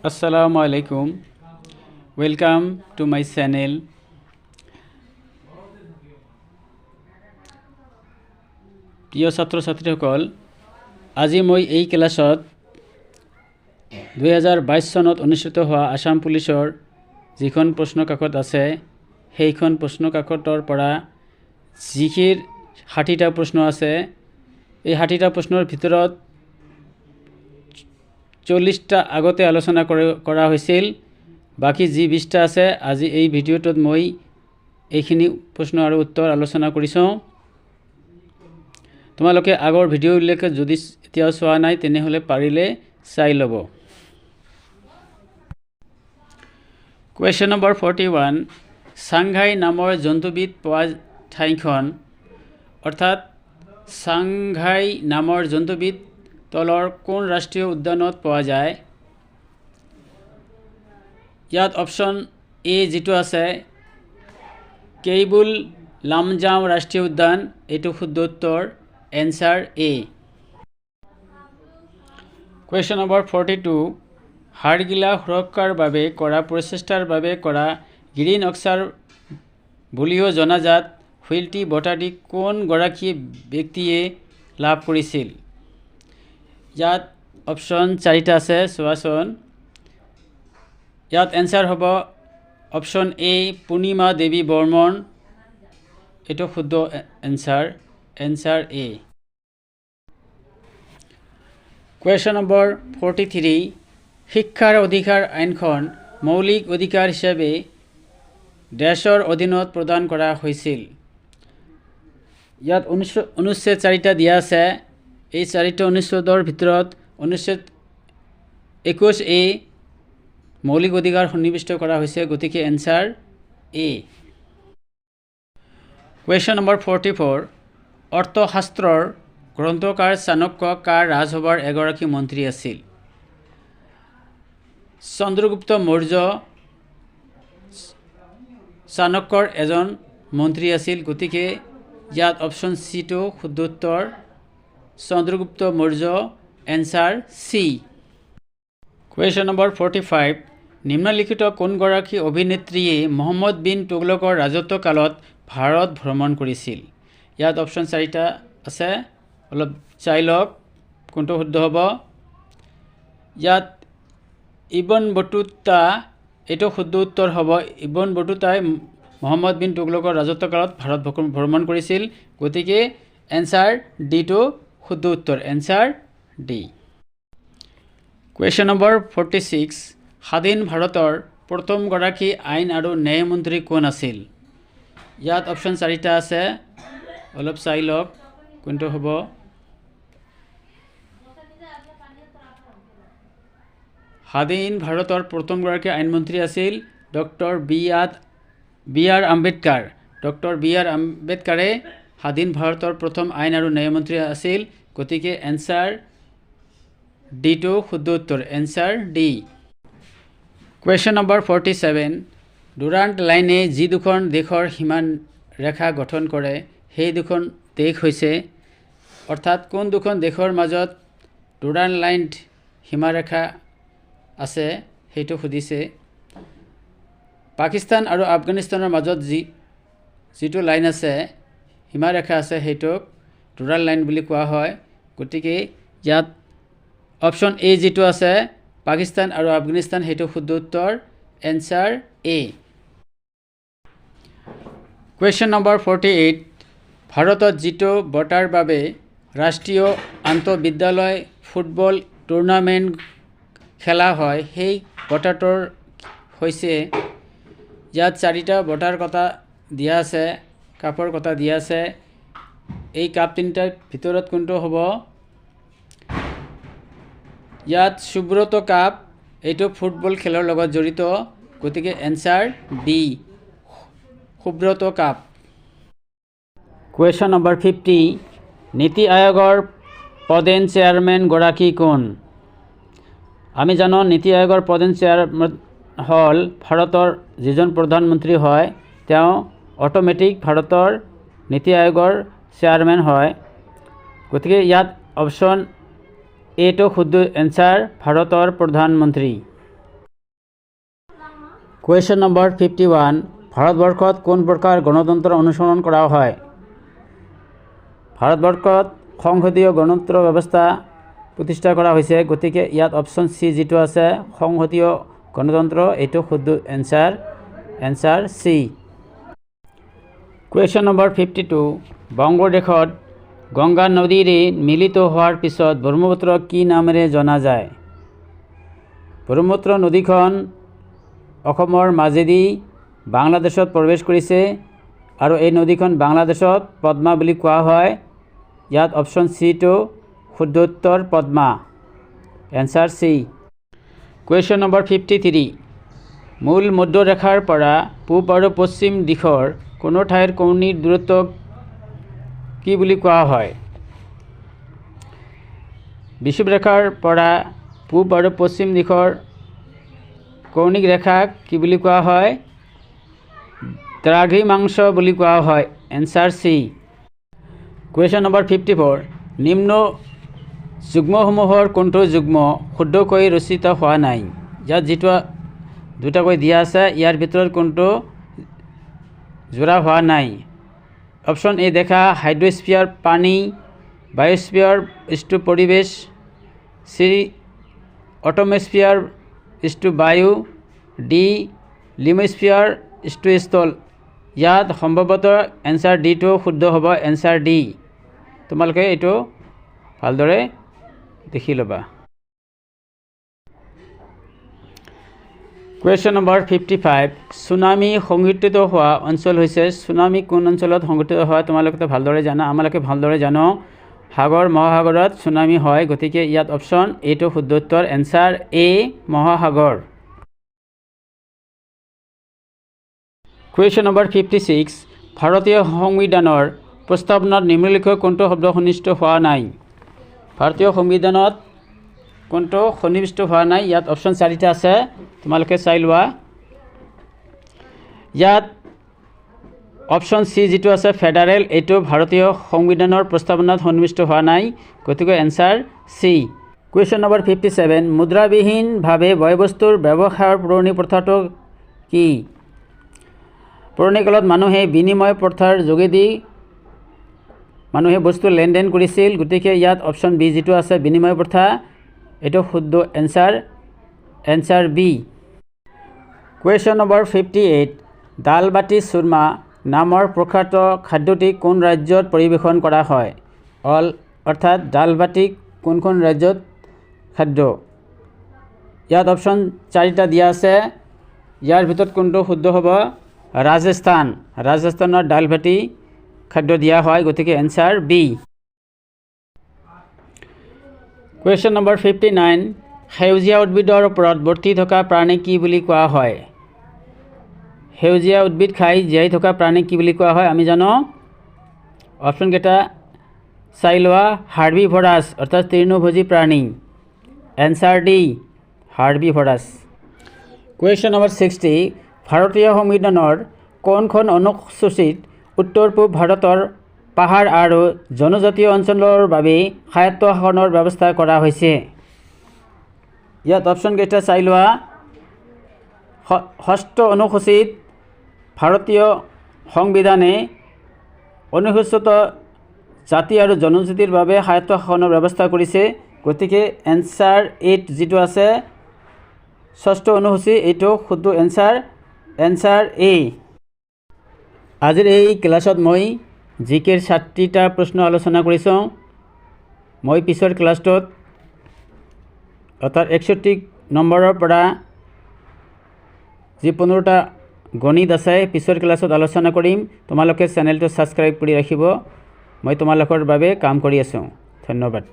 Assalamu alaikum. Welcome to my channel. প্ৰিয় ছাত্ৰ ছাত্ৰীসকল, আজি মই এই ক্লাছত 2022 চনত অনুষ্ঠিত হোৱা আসাম পুলিচৰ যিখন প্ৰশ্ন কাকত আছে সেইখন প্ৰশ্ন কাকতৰ পৰা যিখিৰ 60টা প্ৰশ্ন আছে এই 60টা প্ৰশ্নৰ ভিতৰত 40টা আগতে আলোচনা কৰা হৈছিল। বাকি যি 20টা আছে আজি এই ভিডিঅ'টোত মই এইখিনি প্ৰশ্ন আৰু উত্তৰ আলোচনা কৰিছোঁ। তোমালোকে আগৰ ভিডিঅ'লৈকে যদি এতিয়াও চোৱা নাই তেনেহলে পাৰিলে চাই ল'ব। Question number 41, সাংঘাই নামৰ জন্তুবিধ পোৱা ঠাইখন অৰ্থাৎ সাংঘাই নামৰ জন্তুবিধ তলৰ কোন ৰাষ্ট্ৰীয় উদ্যানত পোৱা যায়? ইয়াত অপশ্যন এ যেটো আছে কেইবুল লামজাও ৰাষ্ট্ৰীয় উদ্যান, এটো শুদ্ধ উত্তৰ, এনসাৰ এ। Question number 42, হাড়গিলা সুৰক্ষাৰ বাবে কৰা প্ৰচেষ্টাৰ বাবে কৰা গ্ৰীণ অস্কাৰ বুলিও জনাজাত হুইলটি বঁটাটি কোন গৰাকী ব্যক্তিয়ে লাভ কৰিছিল? ইয়াত অপশ্যন 4টা আছে, চোৱাচোন। ইয়াত এনসাৰ হ'ব অপশ্যন এ পূৰ্ণিমা দেৱী বৰ্মন, এটো শুদ্ধ এনসাৰ এ। Question number 43, শিক্ষাৰ অধিকাৰ আইনখন মৌলিক অধিকাৰ হিচাপে দেশৰ অধীনত প্ৰদান কৰা হৈছিল? ইয়াত অনুচ্ছেদ 4টা দিয়া আছে। এই 4টা অনুচ্ছেদৰ ভিতৰত অনুচ্ছেদ 21 এ মৌলিক অধিকাৰ সন্নিৱিষ্ট কৰা হৈছে, গতিকে এনসাৰ এ। Question number 44, অৰ্থশাস্ত্ৰৰ গ্ৰন্থকাৰ চাণক্য কাৰ ৰাজসভাৰ এগৰাকী মন্ত্ৰী আছিল? চন্দ্ৰগুপ্ত মৌৰ্য চাণক্যৰ এজন মন্ত্ৰী আছিল, গতিকে ইয়াত অপশ্যন সিটো শুদ্ধ উত্তৰ, চন্দ্ৰগুপ্ত মৌৰ্য, এনসাৰ সি। Question number 45, নিম্নলিখিত কোনগৰাকী অভিনেত্ৰীয়ে মহম্মদ বিন তুগলকৰ ৰাজত্বকালত ভাৰত ভ্ৰমণ কৰিছিল? ইয়াত অপশ্যন 4টা আছে, অলপ চাই লওক কোনটো শুদ্ধ হ'ব। ইয়াত ইবন বটুতা, এটো শুদ্ধ উত্তৰ হ'ব। ইবন বটুতাই মহম্মদ বিন তুগলকৰ ৰাজত্বকালত ভাৰত ভ্ৰমণ কৰিছিল, গতিকে এনসাৰ ডিটো শুদ্ধ উত্তৰ, এনসাৰ ডি। Question number 46, স্বাধীন ভাৰতৰ প্ৰথমগৰাকী আইন আৰু ন্যায় মন্ত্ৰী কোন আছিল? ইয়াত অপশ্যন 4টা আছে, অলপ চাই লওক কোনটো হ'ব। স্বাধীন ভাৰতৰ প্ৰথমগৰাকী আইনমন্ত্ৰী আছিল doctor B R Ambedkar. Doctor B R আম্বেদকাৰে স্বাধীন ভাৰতৰ প্ৰথম আইন আৰু ন্যায় মন্ত্ৰী আছিল, গতিকে এনসাৰ ডিটো শুদ্ধ উত্তৰ, answer D. Question number 47, Durant লাইনে যি দুখন দেশৰ সীমা ৰেখা গঠন কৰে সেই দুখন দেশ হৈছে, অৰ্থাৎ কোন দুখন দেশৰ মাজত ডুৰাণ্ট লাইন সীমাৰেখা আছে সেইটো সুধিছে। পাকিস্তান আৰু আফগানিস্তানৰ মাজত যিটো লাইন আছে, সীমাৰেখা আছে, সেইটোক ডুৰাণ্ট লাইন বুলি কোৱা হয়, গতিকে ইয়াত অপশ্যন এ যেটো আছে পাকিস্তান আৰু আফগানিস্তান, সেইটো শুদ্ধ উত্তৰ, এনসাৰ এ। Question number 48, ভাৰতত যিটো বঁটাৰ বাবে ৰাষ্ট্ৰীয় আন্তঃবিদ্যালয় ফুটবল টুৰ্ণামেণ্ট খেলা হয় সেই বঁটাটোৰ হৈছে? ইয়াত 4টা বঁটাৰ কথা দিয়া আছে, কাপৰ কথা দিয়া আছে। এই কাপ 3টাৰ ভিতৰত কোনটো হ'ব? ইয়াত সুব্ৰত কাপ, এইটো ফুটবল খেলৰ লগত জড়িত, গতিকে answer B, Subroto cup. Question number 50, নীতি আয়োগৰ প্ৰধান চেয়াৰমেন গৰাকী কোন? আমি জানো নীতি আয়োগৰ প্ৰধান চেয়াৰমেন হ'ল ভাৰতৰ যিজন প্ৰধানমন্ত্ৰী হয় তেওঁ অটোমেটিক ভাৰতৰ নীতি আয়োগৰ চেয়াৰমেন হয়, গতিকে ইয়াত অপশ্যন এটো শুদ্ধ এনসাৰ, ভাৰতৰ প্ৰধানমন্ত্ৰী। কুৱেশ্যন নম্বৰ 51 ভাৰতবৰ্ষত কোন প্ৰকাৰ গণতন্ত্ৰ অনুসৰণ কৰা হয় ভাৰতবৰ্ষত সংসদীয় গণতন্ত্ৰ ব্যৱস্থা প্ৰতিষ্ঠা কৰা হৈছে গতিকে ইয়াত অপশ্যন সি যেটো আছে সংসদীয় গণতন্ত্ৰ এইটো শুদ্ধ এনসাৰ সি কুৱেশ্যন নম্বৰ 52 বংগদেশত গংগা নদীৰে মিলিত হোৱাৰ পিছত ব্ৰহ্মপুত্ৰ কি নামেৰে জনা যায় ব্ৰহ্মপুত্ৰ নদীখন অসমৰ মাজেদি বাংলাদেশত প্ৰৱেশ কৰিছে আৰু এই নদীখন বাংলাদেশত পদ্মা বুলি কোৱা হয় ইয়াত অপশ্যন সি টো শুদ্ধ উত্তৰ পদ্মা এনসাৰ সি কুৱেশ্যন নম্বৰ 53 মূল মধ্যৰেখাৰ পৰা পূব আৰু পশ্চিম দিশৰ কোনো ঠাইৰ কৌণিক দূৰত্বক কি বুলি কোৱা হয় বিষুৱৰেখাৰ পৰা পূব আৰু পশ্চিম দিশৰ কৌণিক ৰেখাক কি বুলি কোৱা হয় দ্ৰাঘিমাংশ বুলি কোৱা হয় এনসাৰ সি কুৱেশ্যন নম্বৰ 54 নিম্ন যুগ্মসমূহৰ কোনটো যুগ্ম শুদ্ধকৈ ৰচিত হোৱা নাই ইয়াত যেটো দুটাকৈ দিয়া আছে ইয়াৰ ভিতৰত কোনটো জোৰা হোৱা নাই অপশ্যন এ দেখা হাইড্ৰস্ফিয়াৰ পানী বায়োস্ফিয়াৰ ইষ্টু পৰিবেশ সি অটমস্ফিয়াৰ ইষ্টু বায়ু ডি লিমস্ফিয়াৰ ইষ্টু স্থল ইয়াত সম্ভৱতঃ এনসাৰ ডি টো শুদ্ধ হ'ব এনসাৰ ডি তোমালোকে এইটো ভালদৰে দেখি ল'বা কুৱেশ্যন নম্বৰ 55 সুনামি সংঘটিত হোৱা অঞ্চল হৈছে সুনামি কোন অঞ্চলত সংঘটিত হয় তোমালোকে ভালদৰে জানা আমালোকে ভালদৰে জানো সাগৰ মহাসাগৰত সুনামি হয় গতিকে ইয়াত অপশ্যন এ টো শুদ্ধ উত্তৰ এনসাৰ এ মহাসাগৰ কুৱেশ্যন নম্বৰ 56 ভাৰতীয় সংবিধানৰ প্ৰস্তাৱনাত নিম্নলিখিত কোনটো শব্দ সন্নিৱিষ্ট হোৱা নাই ভাৰতীয় সংবিধানত কোনটো সন্নিৱিষ্ট হোৱা নাই ইয়াত অপশ্যন 4টা আছে তোমালোকে চাই লোৱা ইয়াত অপশ্যন সি যেটো আছে ফেডাৰেল এইটো ভাৰতীয় সংবিধানৰ প্ৰস্তাৱনাত সন্নিৱিষ্ট হোৱা নাই গতিকে এনসাৰ সি কুৱেশ্যন নম্বৰ 57 মুদ্ৰাবিহীনভাৱে বয়বস্তুৰ ব্যৱসায়ৰ পুৰণি প্ৰথাটো কি পুৰণি কালত মানুহে বিনিময় প্ৰথাৰ যোগেদি মানুহে বস্তু লেনদেন কৰিছিল গতিকে ইয়াত অপশ্যন বি যেটো আছে বিনিময় প্ৰথা এটো শুদ্ধ এনসাৰ বি কুৱেশ্যন নম্বৰ 58 দাল বাটি চুৰমা নামৰ প্ৰখ্যাত খাদ্যটি কোন ৰাজ্যত পৰিৱেশন কৰা হয় অৰ্থাৎ দাল বাটি কোনখন ৰাজ্যত খাদ্য ইয়াত অপশ্যন 4টা দিয়া আছে ইয়াৰ ভিতৰত কোনটো শুদ্ধ হ'ব ৰাজস্থানৰ দাল বাটি খাদ্য দিয়া হয় গতিকে এনসাৰ বি কুৱেশ্যন নম্বৰ 59 সেউজীয়া উদ্ভিদৰ ওপৰত বৰ্তি থকা প্ৰাণী কি বুলি কোৱা হয় সেউজীয়া উদ্ভিদ খাই জীয়াই থকা প্ৰাণী কি বুলি কোৱা হয় আমি জানো অপশ্যন কেইটা চাই লোৱা হাৰ্বিভৰাছ অৰ্থাৎ তৃণভোজী প্ৰাণী এনসাৰ ডি হাৰ্বিভৰাছ কুৱেশ্যন নম্বৰ 60 ভাৰতীয় সংবিধানৰ কোনখন অনুসূচীত উত্তৰ পূব ভাৰতৰ পাহাৰ আৰু জনজাতীয় অঞ্চলৰ বাবে স্বায়ত্ব শাসনৰ ব্যৱস্থা কৰা হৈছে ইয়াত অপশ্যন কেইটা চাই লোৱা ষষ্ঠ অনুসূচীত ভাৰতীয় সংবিধানে অনুসূচিত জাতি আৰু জনজাতিৰ বাবে স্বায়ত্ব শাসনৰ ব্যৱস্থা কৰিছে গতিকে এনসাৰ 8 যেটো আছে ষষ্ঠ অনুসূচী এইটো শুদ্ধ এনসাৰ এ আজিৰ এই ক্লাছত মই জিকেৰ 60টা প্ৰশ্ন আলোচনা কৰিছোঁ মই পিছৰ ক্লাছটোত অৰ্থাৎ 61 নম্বৰৰ পৰা যি 15টা গণিত আছে পিছৰ ক্লাছত আলোচনা কৰিম তোমালোকে চেনেলটো সাবস্ক্ৰাইব কৰি ৰাখিব মই তোমালোকৰ বাবে কাম কৰি আছোঁ ধন্যবাদ